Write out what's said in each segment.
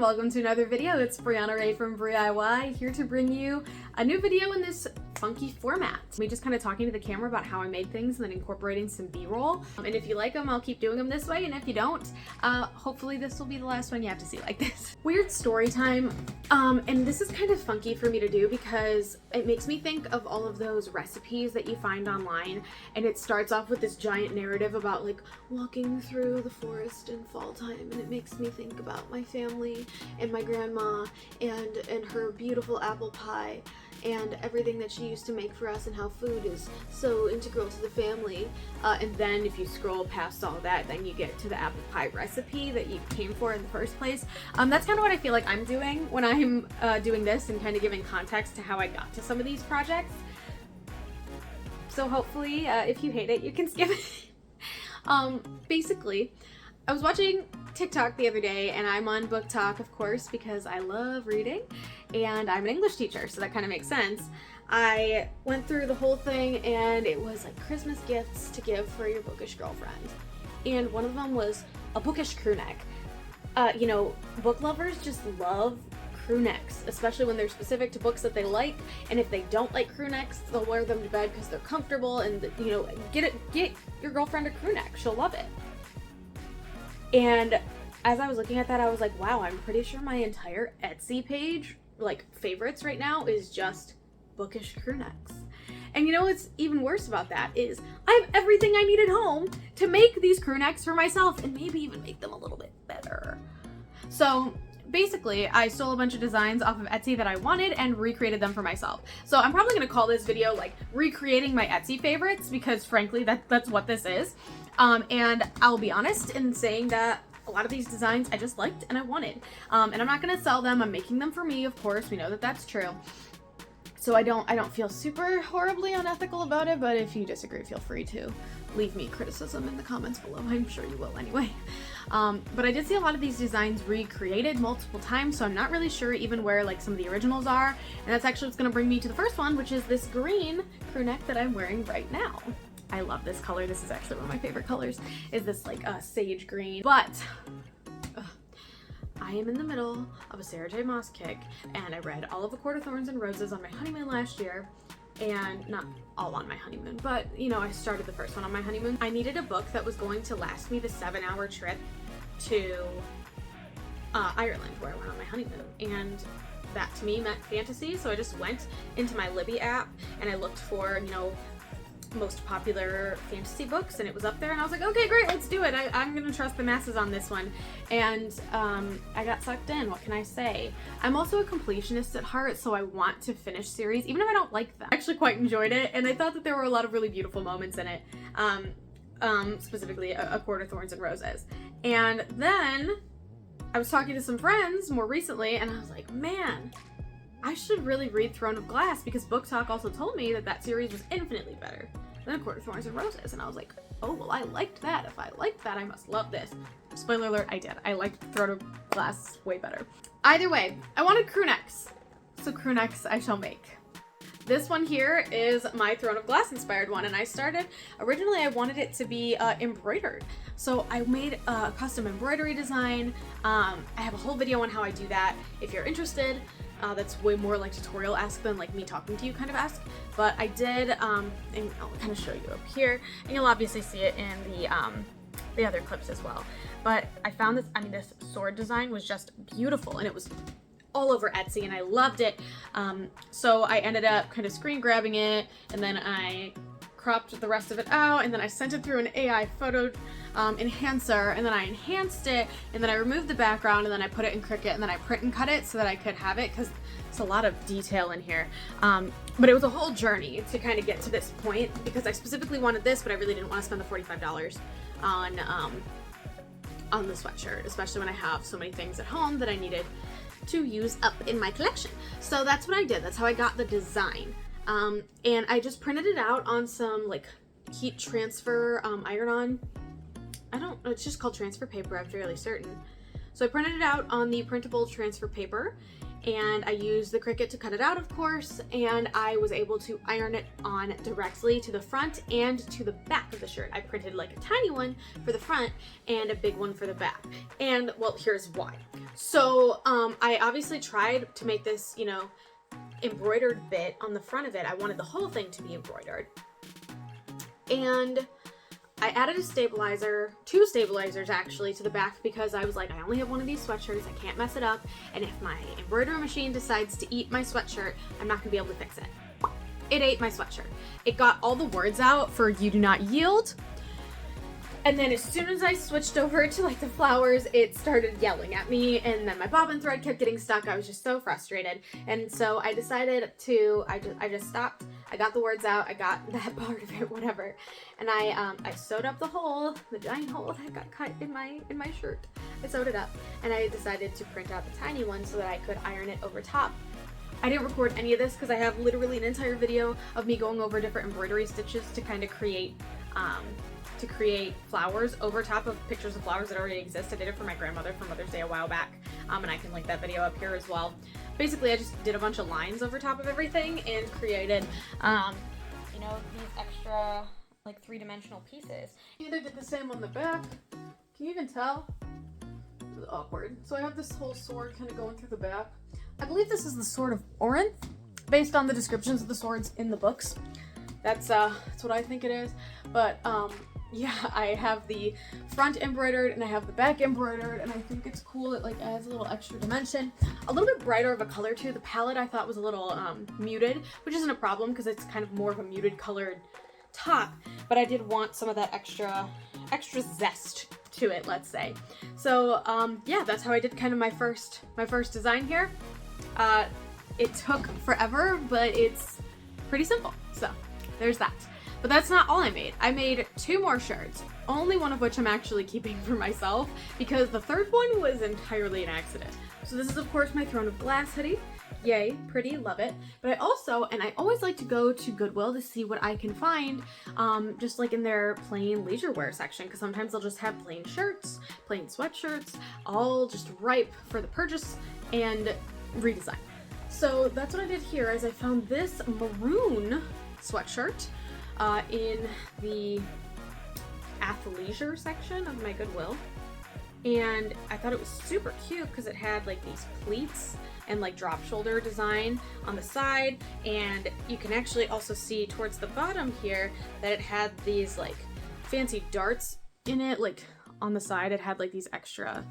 welcome to another video. It's Brianna Ray from BriIY here to bring you a new video in this funky format. Me just kind of talking to the camera about how I made things and then incorporating some B-roll. And if you like them, I'll keep doing them this way, and if you don't, hopefully this will be the last one you have to see like this. Weird story time, and this is kind of funky for me to do because it makes me think of all of those recipes that you find online, and it starts off with this giant narrative about like walking through the forest in fall time, and it makes me think about my family and my grandma and her beautiful apple pie and everything that she used to make for us and how food is so integral to the family. And then if you scroll past all that, then you get to the apple pie recipe that you came for in the first place. That's kind of what I feel like I'm doing when I'm doing this and kind of giving context to how I got to some of these projects. So hopefully, if you hate it, you can skip it. Basically, I was watching TikTok the other day, and I'm on Book Talk, of course, because I love reading, and I'm an English teacher, so that kind of makes sense. I went through the whole thing, and it was like Christmas gifts to give for your bookish girlfriend. And one of them was a bookish crew neck. You know, book lovers just love crew necks, especially when they're specific to books that they like, and if they don't like crew necks, they'll wear them to bed because they're comfortable, and, you know, get your girlfriend a crew neck. She'll love it. And as I was looking at that, I was like, wow, I'm pretty sure my entire Etsy page, like favorites right now, is just bookish crew necks. And you know what's even worse about that is I have everything I need at home to make these crew necks for myself and maybe even make them a little bit better. So basically, I stole a bunch of designs off of Etsy that I wanted and recreated them for myself. So I'm probably going to call this video like recreating my Etsy favorites because frankly, that's what this is. And I'll be honest in saying that a lot of these designs I just liked and I wanted. And I'm not going to sell them. I'm making them for me, of course. We know that that's true. So I don't feel super horribly unethical about it, but if you disagree, feel free to leave me criticism in the comments below. I'm sure you will anyway. But I did see a lot of these designs recreated multiple times, so I'm not really sure even where like some of the originals are. And that's actually what's going to bring me to the first one, which is this green crew neck that I'm wearing right now. I love this color. This is actually one of my favorite colors, is this like sage green. But I am in the middle of a Sarah J. Maas kick, and I read all of A Court of Thorns and Roses on my honeymoon last year. And not all on my honeymoon, but you know, I started the first one on my honeymoon. I needed a book that was going to last me the 7-hour trip to Ireland, where I went on my honeymoon. And that to me meant fantasy, so I just went into my Libby app and I looked for, you know, most popular fantasy books, and it was up there, and I was like, okay, great, let's do it. I'm gonna trust the masses on this one. And I got sucked in. What can I say? I'm also a completionist at heart, so I want to finish series even if I don't like them. I actually quite enjoyed it, and I thought that there were a lot of really beautiful moments in it, specifically A Court of Thorns and Roses. And then I was talking to some friends more recently, and I was like, man, I should really read Throne of Glass, because Book Talk also told me that that series was infinitely better than A Court of Thorns and Roses. And I was like, oh, well, I liked that. If I liked that, I must love this. Spoiler alert, I did. I liked Throne of Glass way better. Either way, I wanted crew necks. So crew necks I shall make. This one here is my Throne of Glass inspired one, and I started, originally I wanted it to be embroidered. So I made a custom embroidery design. I have a whole video on how I do that if you're interested. That's way more like tutorial-esque than like me talking to you kind of esque. But I did, and I'll kind of show you up here, and you'll obviously see it in the other clips as well. But I found this, I mean, this sword design was just beautiful, and it was all over Etsy, and I loved it. So I ended up kind of screen grabbing it, and then I cropped the rest of it out, and then I sent it through an AI photo enhancer, and then I enhanced it, and then I removed the background, and then I put it in Cricut, and then I print and cut it so that I could have it, because it's a lot of detail in here. But it was a whole journey to kind of get to this point, because I specifically wanted this, but I really didn't want to spend the $45 on the sweatshirt, especially when I have so many things at home that I needed to use up in my collection. So that's what I did. That's how I got the design. And I just printed it out on some like heat transfer iron-on. It's just called transfer paper, I'm fairly certain. So I printed it out on the printable transfer paper, and I used the Cricut to cut it out, of course, and I was able to iron it on directly to the front and to the back of the shirt. I printed like a tiny one for the front and a big one for the back. And well, here's why. So I obviously tried to make this, you know, embroidered bit on the front of it. I wanted the whole thing to be embroidered. And I added a stabilizer, 2 stabilizers actually, to the back because I was like, I only have one of these sweatshirts, I can't mess it up, and if my embroidery machine decides to eat my sweatshirt, I'm not gonna be able to fix it. It ate my sweatshirt. It got all the words out for "you do not yield," and then as soon as I switched over to like the flowers, it started yelling at me, and then my bobbin thread kept getting stuck. I was just so frustrated, and so I decided to, I just stopped. I got the words out, I got that part of it, whatever, and I sewed up the hole, the giant hole that got cut in my shirt. I sewed it up, and I decided to print out the tiny one so that I could iron it over top. I didn't record any of this because I have literally an entire video of me going over different embroidery stitches to kind of create flowers over top of pictures of flowers that already exist. I did it for my grandmother for Mother's Day a while back, and I can link that video up here as well. Basically, I just did a bunch of lines over top of everything and created, you know, these extra, like, 3-dimensional pieces. And I did the same on the back. Can you even tell? This is awkward. So I have this whole sword kind of going through the back. I believe this is the Sword of Orinth, based on the descriptions of the swords in the books. That's what I think it is. But, yeah, I have the front embroidered and I have the back embroidered, and I think it's cool. It like adds a little extra dimension. A little bit brighter of a color too. The palette I thought was a little muted, which isn't a problem because it's kind of more of a muted colored top, but I did want some of that extra zest to it, let's say. So yeah, that's how I did kind of my first design here. It took forever, but it's pretty simple. So there's that. But that's not all I made. I made 2 more shirts, only one of which I'm actually keeping for myself because the third one was entirely an accident. So this is of course my Throne of Glass hoodie. Yay, pretty, love it. But I also, and I always like to go to Goodwill to see what I can find, just like in their plain leisure wear section, because sometimes they'll just have plain shirts, plain sweatshirts, all just ripe for the purchase and redesign. So that's what I did here, is I found this maroon sweatshirt in the athleisure section of my Goodwill, and I thought it was super cute because it had like these pleats and like drop shoulder design on the side, and you can actually also see towards the bottom here that it had these like fancy darts in it, like on the side it had like these extra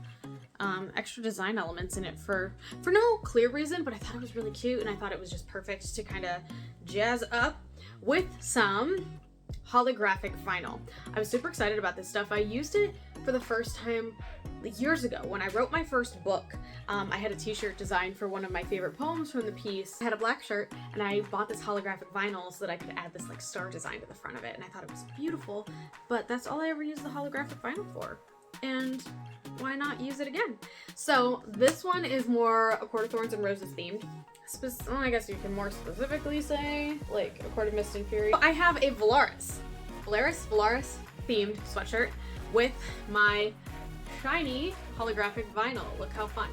design elements in it for no clear reason, but I thought it was really cute, and I thought it was just perfect to kind of jazz up with some holographic vinyl. I was super excited about this stuff. I used it for the first time years ago when I wrote my first book. I had a t-shirt designed for one of my favorite poems from the piece. I had a black shirt and I bought this holographic vinyl so that I could add this like star design to the front of it, and I thought it was beautiful, but that's all I ever used the holographic vinyl for, and why not use it again? So this one is more A Court of Thorns and Roses themed. I guess you can more specifically say like A Court of Mist and Fury. I have a Velaris themed sweatshirt with my shiny holographic vinyl. Look how fun.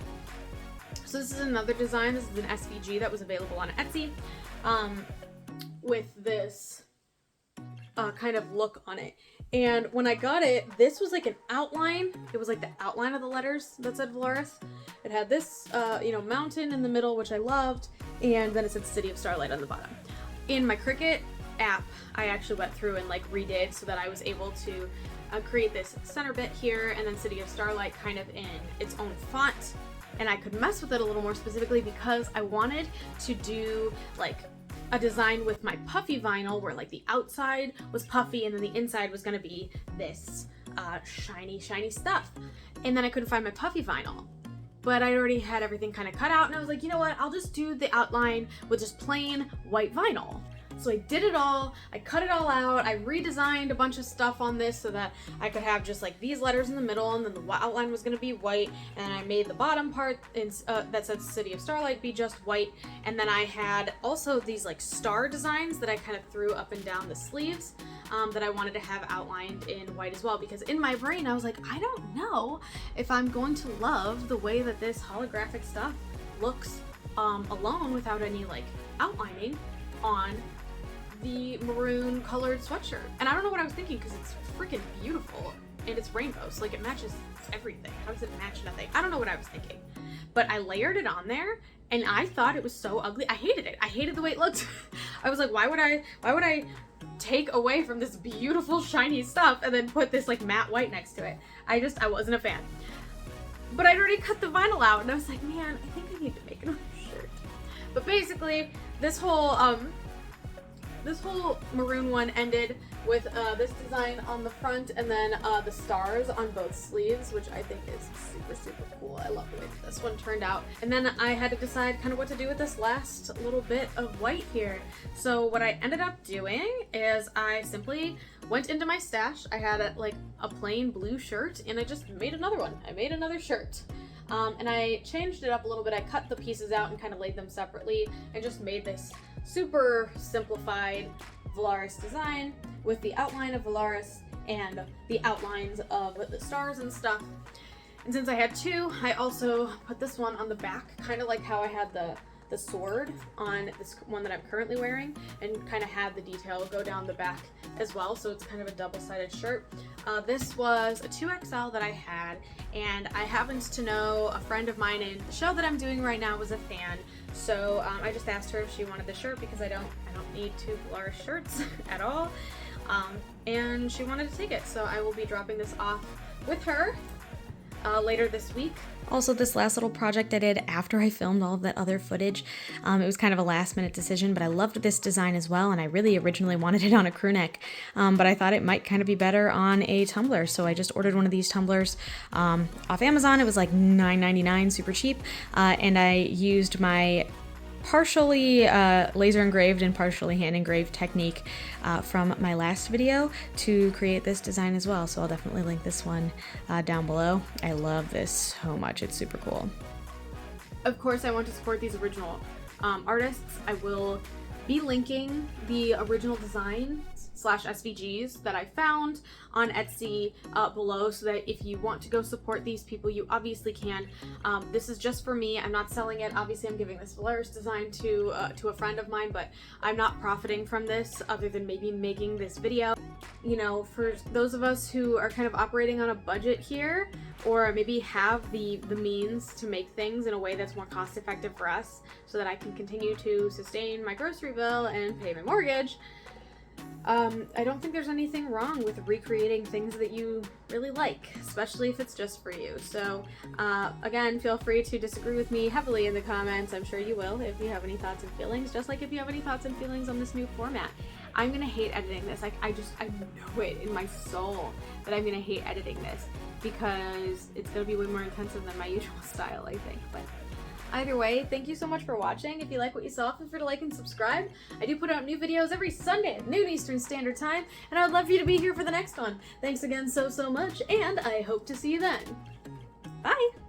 So this is another design. This is an SVG that was available on Etsy with this kind of look on it. And when I got it, this was like an outline. It was like the outline of the letters that said Velaris. It had this, you know, mountain in the middle, which I loved, and then it said City of Starlight on the bottom. In my Cricut app, I actually went through and like redid so that I was able to create this center bit here, and then City of Starlight kind of in its own font, and I could mess with it a little more specifically because I wanted to do like a design with my puffy vinyl where like the outside was puffy and then the inside was gonna be this shiny stuff. And then I couldn't find my puffy vinyl, but I already had everything kind of cut out, and I was like, you know what, I'll just do the outline with just plain white vinyl. So I did it all, I cut it all out, I redesigned a bunch of stuff on this so that I could have just like these letters in the middle, and then the outline was going to be white, and I made the bottom part that said City of Starlight be just white, and then I had also these like star designs that I kind of threw up and down the sleeves that I wanted to have outlined in white as well, because in my brain I was like, I don't know if I'm going to love the way that this holographic stuff looks alone without any like outlining on the maroon colored sweatshirt. And I don't know what I was thinking, because it's freaking beautiful and it's rainbow, so like it matches everything. How does it match nothing? I don't know what I was thinking, but I layered it on there and I thought it was so ugly. I hated it. I hated the way it looked. I was like, why would I take away from this beautiful shiny stuff and then put this like matte white next to it? I wasn't a fan. But I'd already cut the vinyl out and I was like, man, I think I need to make another shirt. But basically, this whole maroon one ended with this design on the front, and then the stars on both sleeves, which I think is super, super cool. I love the way this one turned out. And then I had to decide kind of what to do with this last little bit of white here. So what I ended up doing is I simply went into my stash. I had a plain blue shirt, and I just made another one. I made another shirt. And I changed it up a little bit. I cut the pieces out and kind of laid them separately and just made this super simplified Velaris design with the outline of Velaris and the outlines of the stars and stuff. And since I had two, I also put this one on the back, kind of like how I had the sword on this one that I'm currently wearing, and kind of had the detail go down the back as well, so it's kind of a double-sided shirt. This was a 2XL that I had, and I happened to know a friend of mine in the show that I'm doing right now was a fan, so I just asked her if she wanted the shirt, because I don't need two Velaris shirts at all, and she wanted to take it, so I will be dropping this off with her later this week. Also, this last little project I did after I filmed all of that other footage, it was kind of a last minute decision, but I loved this design as well, and I really originally wanted it on a crew neck, but I thought it might kind of be better on a tumbler, so I just ordered one of these tumblers off Amazon. It was like $9.99, super cheap, and I used my partially laser engraved and partially hand engraved technique from my last video to create this design as well, so I'll definitely link this one down below. I love this so much. It's super cool. Of course, I want to support these original artists. I will be linking the original designs / SVGs that I found on Etsy below, so that if you want to go support these people, you obviously can. This is just for me. I'm not selling it. Obviously, I'm giving this Velaris design to a friend of mine, but I'm not profiting from this other than maybe making this video. You know, for those of us who are kind of operating on a budget here, or maybe have the means to make things in a way that's more cost effective for us, so that I can continue to sustain my grocery bill and pay my mortgage, I don't think there's anything wrong with recreating things that you really like, especially if it's just for you. So again, feel free to disagree with me heavily in the comments. I'm sure you will if you have any thoughts and feelings, just like if you have any thoughts and feelings on this new format. I'm gonna hate editing this. Like, I know it in my soul that I'm gonna hate editing this, because it's gonna be way more intensive than my usual style, I think. But either way, thank you so much for watching. If you like what you saw, feel free to like and subscribe. I do put out new videos every Sunday at noon Eastern Standard Time, and I would love for you to be here for the next one. Thanks again so much, and I hope to see you then. Bye!